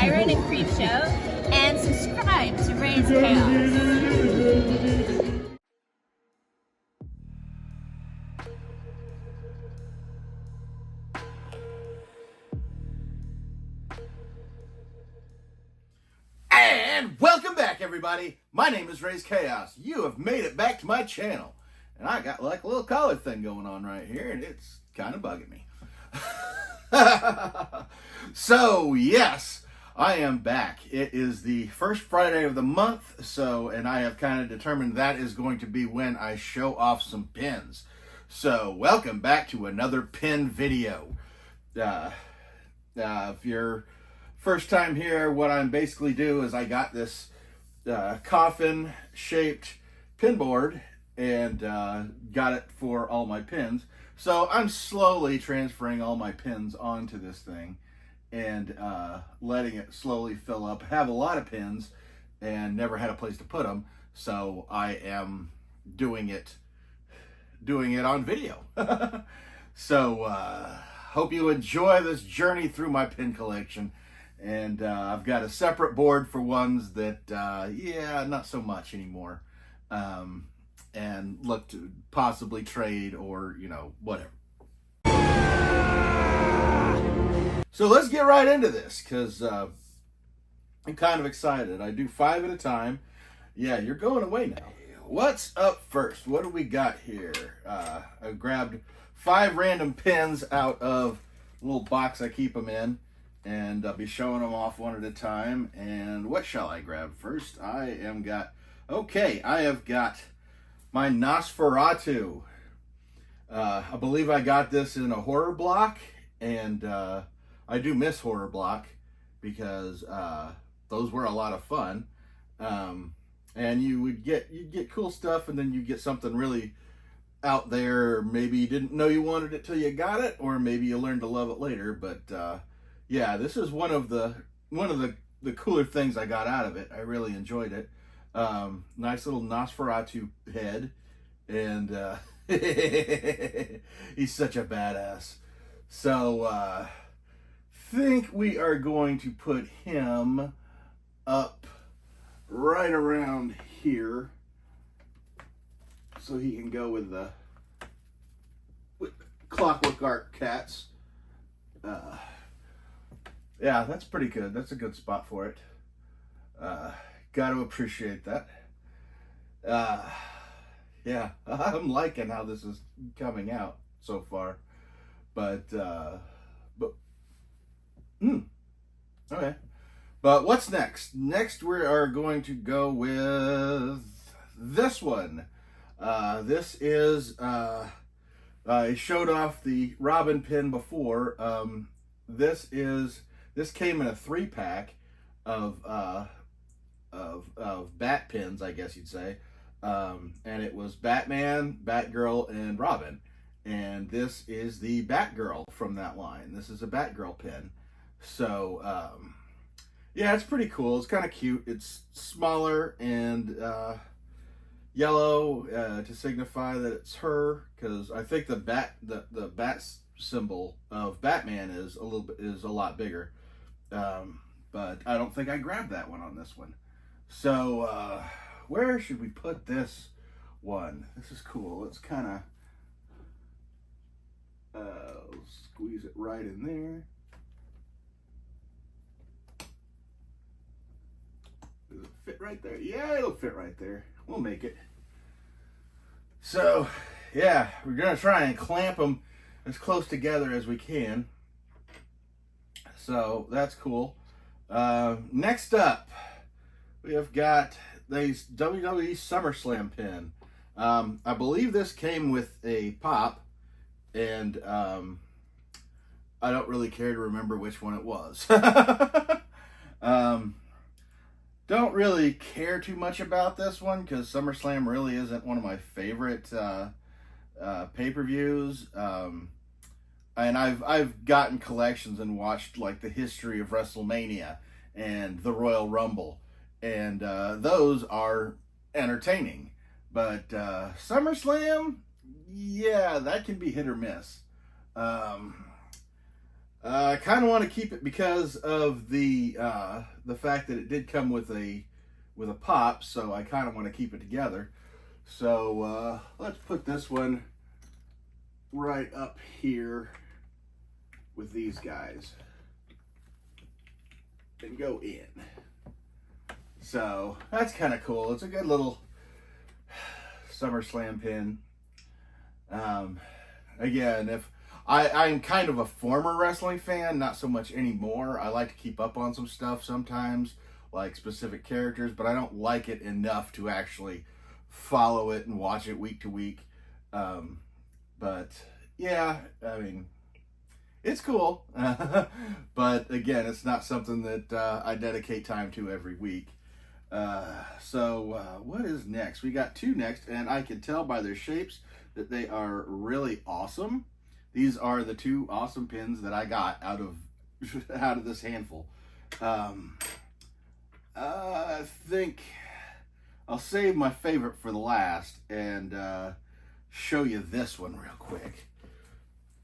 Feirman and Creep Show, and subscribe to Raze Chaos. And welcome back, everybody. My name is Raze Chaos. You have made it back to my channel. And I got like a little collar thing going on right here, and it's kind of bugging me. So, yes, I am back. It is the first Friday of the month, and I have kind of determined that is going to be when I show off some pins. So, welcome back to another pin video. If you're first time here, what I'm basically do is I got this coffin shaped pin board and got it for all my pins. So I'm slowly transferring all my pins onto this thing and letting it slowly fill up. I have a lot of pins and never had a place to put them, so I am doing it on video. So hope you enjoy this journey through my pin collection. And I've got a separate board for ones that, yeah, not so much anymore. And look to possibly trade or, you know, whatever. So let's get right into this, because I'm kind of excited. I do 5 at a time. Yeah, you're going away now. What's up first? What do we got here? I grabbed 5 random pins out of a little box I keep them in. And I'll be showing them off one at a time. And what shall I grab first? I have got my Nosferatu. I believe I got this in a horror block, and I do miss horror block because those were a lot of fun. And you'd get cool stuff, and then you get something really out there. Maybe you didn't know you wanted it till you got it, or maybe you learned to love it later. But yeah, this is one of the cooler things I got out of it. I really enjoyed it. Nice little Nosferatu head, and he's such a badass. So think we are going to put him up right around here, so he can go with the Clockwork Art cats. Yeah, that's pretty good. That's a good spot for it. Got to appreciate that. Yeah, I'm liking how this is coming out so far. But okay. But what's next? Next, we are going to go with this one. This is, I showed off the Robin pin before. This came in a 3-pack of bat pins, I guess you'd say. And it was Batman, Batgirl, and Robin. And this is the Batgirl from that line. This is a Batgirl pin. So, yeah, it's pretty cool. It's kind of cute. It's smaller and yellow to signify that it's her, because I think the bat symbol of Batman is a lot bigger. But I don't think I grabbed that one on this one. So, where should we put this one? This is cool. Let's kind of squeeze it right in there. Does it fit right there? Yeah, it'll fit right there. We'll make it. So, yeah, we're going to try and clamp them as close together as we can. So, that's cool. Next up, we have got this WWE SummerSlam pin. I believe this came with a pop, and I don't really care to remember which one it was. Don't really care too much about this one, because SummerSlam really isn't one of my favorite pay-per-views. And I've gotten collections and watched like the history of WrestleMania and the Royal Rumble, and those are entertaining. But SummerSlam, yeah, that can be hit or miss. I kind of want to keep it because of the fact that it did come with a pop, so I kind of want to keep it together. So let's put this one right up here with these guys and go in. So that's kind of cool. It's a good little SummerSlam pin. Again, if I'm kind of a former wrestling fan, not so much anymore. I like to keep up on some stuff sometimes, like specific characters, but I don't like it enough to actually follow it and watch it week to week. But yeah, I mean, it's cool. But again, it's not something that I dedicate time to every week. So what is next? We got two next, and I can tell by their shapes that they are really awesome. These are the two awesome pins that I got out of this handful. I think I'll save my favorite for the last and show you this one real quick.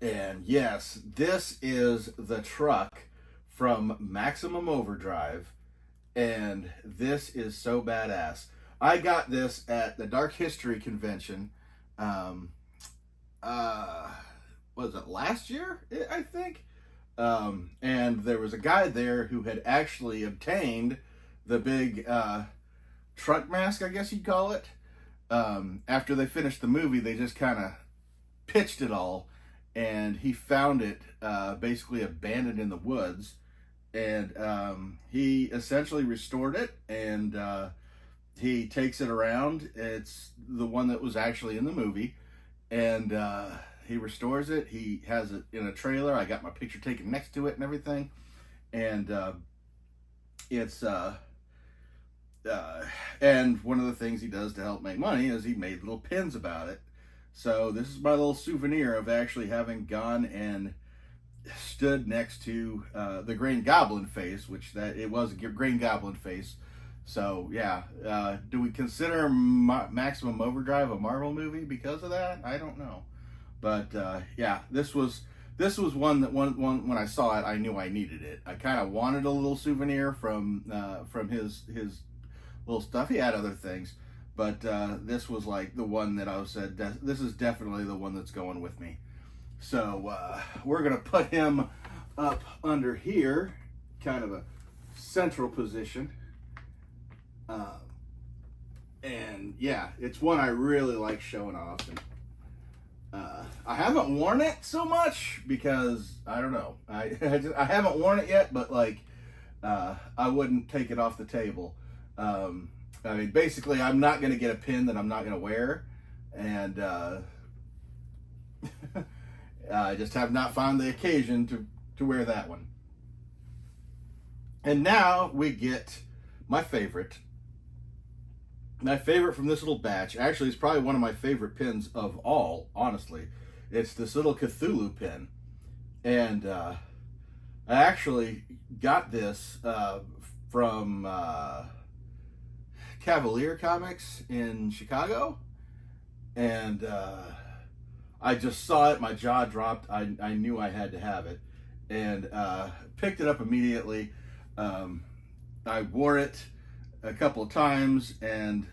And yes, this is the truck from Maximum Overdrive, and this is so badass. I got this at the Dark History Convention. Was it last year, I think? And there was a guy there who had actually obtained the big truck mask, I guess you'd call it. After they finished the movie, they just kind of pitched it all, and he found it basically abandoned in the woods, and he essentially restored it, and he takes it around. It's the one that was actually in the movie, and he restores it. He has it in a trailer. I got my picture taken next to it and everything. And it's and one of the things he does to help make money is he made little pins about it. So this is my little souvenir of actually having gone and stood next to the Green Goblin face, which it was a Green Goblin face. So yeah, do we consider Maximum Overdrive a Marvel movie because of that? I don't know. But yeah, this was one that when I saw it, I knew I needed it. I kind of wanted a little souvenir from his little stuff. He had other things, but this was like the one that I said, this is definitely the one that's going with me. So we're gonna put him up under here, kind of a central position. And yeah, it's one I really like showing off. And I haven't worn it so much because I don't know. I haven't worn it yet, but like I wouldn't take it off the table. I mean, basically, I'm not going to get a pin that I'm not going to wear, and I just have not found the occasion to wear that one. And now we get my favorite. My favorite from this little batch, actually, it's probably one of my favorite pins of all, honestly. It's this little Cthulhu pin. And I actually got this from Cavalier Comics in Chicago. And I just saw it, my jaw dropped. I knew I had to have it. And picked it up immediately. I wore it a couple of times and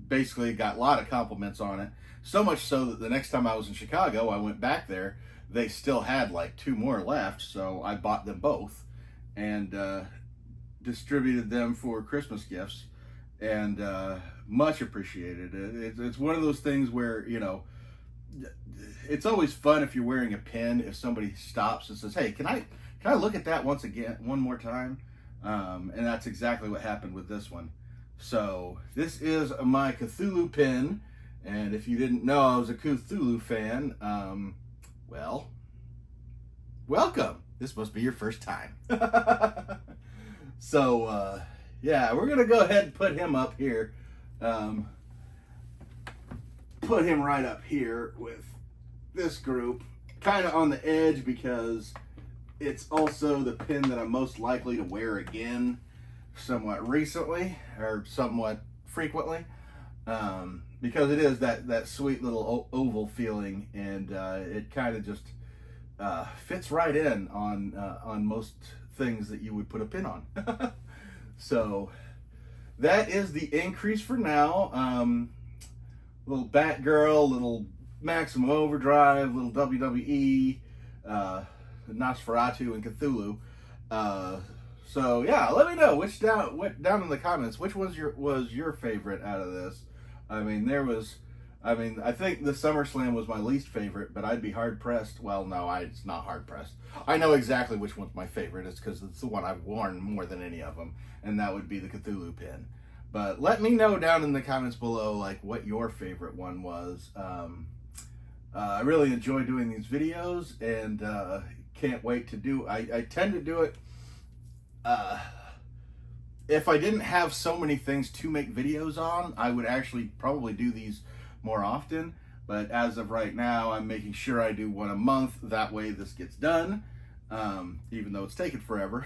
basically got a lot of compliments on it. So much so that the next time I was in Chicago, I went back there. They still had like 2 more left, so I bought them both and distributed them for Christmas gifts, and much appreciated. It's one of those things where, you know, it's always fun if you're wearing a pin, if somebody stops and says, hey, can I look at that one more time? And that's exactly what happened with this one. So this is my Cthulhu pin, and if you didn't know I was a Cthulhu fan, well, welcome. This must be your first time. So yeah, we're gonna go ahead and put him up here. Put him right up here with this group, kind of on the edge, because it's also the pin that I'm most likely to wear again somewhat recently, or somewhat frequently, because it is that sweet little oval feeling, and it kind of just fits right in on most things that you would put a pin on. So that is the increase for now. Little Batgirl, little Maximum Overdrive, little WWE, Nosferatu, and Cthulhu. So yeah, let me know down in the comments which was your favorite out of this. I mean, I think the SummerSlam was my least favorite, but I'd be hard pressed. Well, no, it's not hard pressed. I know exactly which one's my favorite. It's because it's the one I've worn more than any of them, and that would be the Cthulhu pin. But let me know down in the comments below, like, what your favorite one was. I really enjoy doing these videos, and can't wait to do. I tend to do it. If I didn't have so many things to make videos on, I would actually probably do these more often. But as of right now, I'm making sure I do one a month. That way this gets done, even though it's taken forever.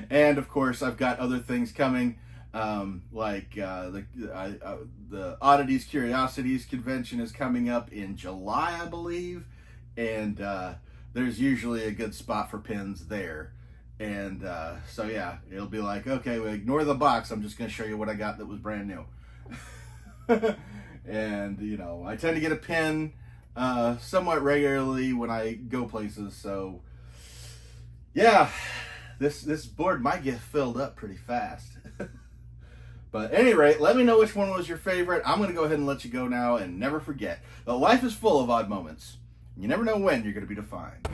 And of course, I've got other things coming, like the Oddities Curiosities convention is coming up in July, I believe. And there's usually a good spot for pins there. And so yeah, it'll be like, okay, well, ignore the box. I'm just going to show you what I got that was brand new. And, you know, I tend to get a pin somewhat regularly when I go places. So yeah, this board might get filled up pretty fast. But at any rate, let me know which one was your favorite. I'm going to go ahead and let you go now. And never forget that life is full of odd moments. You never know when you're going to be defined.